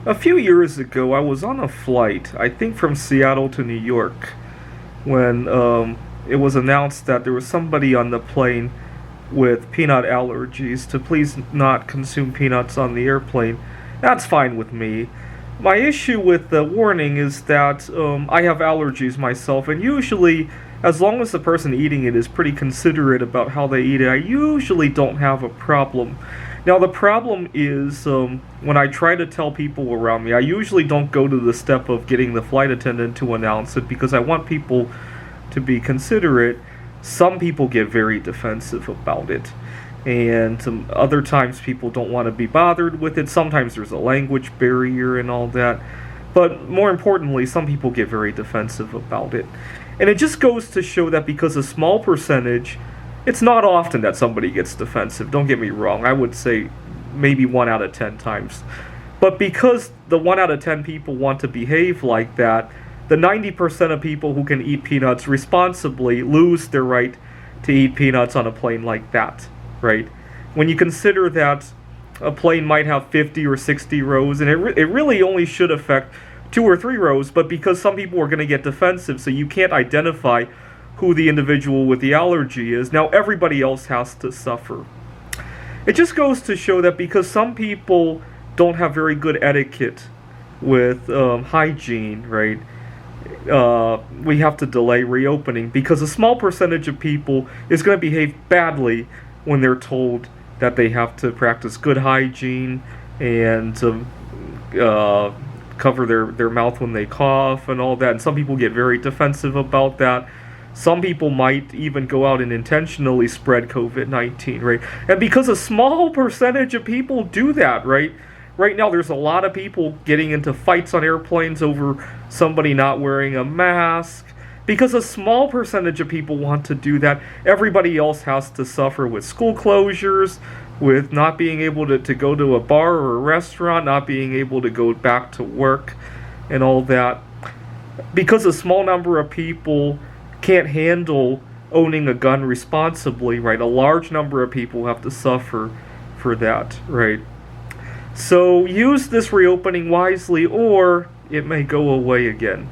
A few years ago, I was on a flight, I think from Seattle to New York, when it was announced that there was somebody on the plane with peanut allergies to please not consume peanuts on the airplane. That's fine with me. My issue with the warning is that I have allergies myself, and usually, as long as the person eating it is pretty considerate about how they eat it, I usually don't have a problem. Now, the problem is when I try to tell people around me, I usually don't go to the step of getting the flight attendant to announce it because I want people to be considerate. Some people get very defensive about it, and other times people don't want to be bothered with it. Sometimes there's a language barrier and all that. But more importantly, some people get very defensive about it. And it just goes to show that because a small percentage, it's not often that somebody gets defensive, don't get me wrong. I would say maybe 1 out of 10 times. But because the 1 out of 10 people want to behave like that, the 90% of people who can eat peanuts responsibly lose their right to eat peanuts on a plane like that, right? When you consider that a plane might have 50 or 60 rows, and it really only should affect 2 or 3 rows, but because some people are going to get defensive, so you can't identify who the individual with the allergy is, now everybody else has to suffer. It just goes to show that because some people don't have very good etiquette with hygiene, right? We have to delay reopening because a small percentage of people is going to behave badly when they're told that they have to practice good hygiene and cover their mouth when they cough and all that. And some people get very defensive about that. Some people might even go out and intentionally spread COVID-19, right? And because a small percentage of people do that, right? Right now, there's a lot of people getting into fights on airplanes over somebody not wearing a mask. Because a small percentage of people want to do that, everybody else has to suffer with school closures, with not being able to go to a bar or a restaurant, not being able to go back to work, and all that. Because a small number of people can't handle owning a gun responsibly, right? A large number of people have to suffer for that, right? So use this reopening wisely, or it may go away again.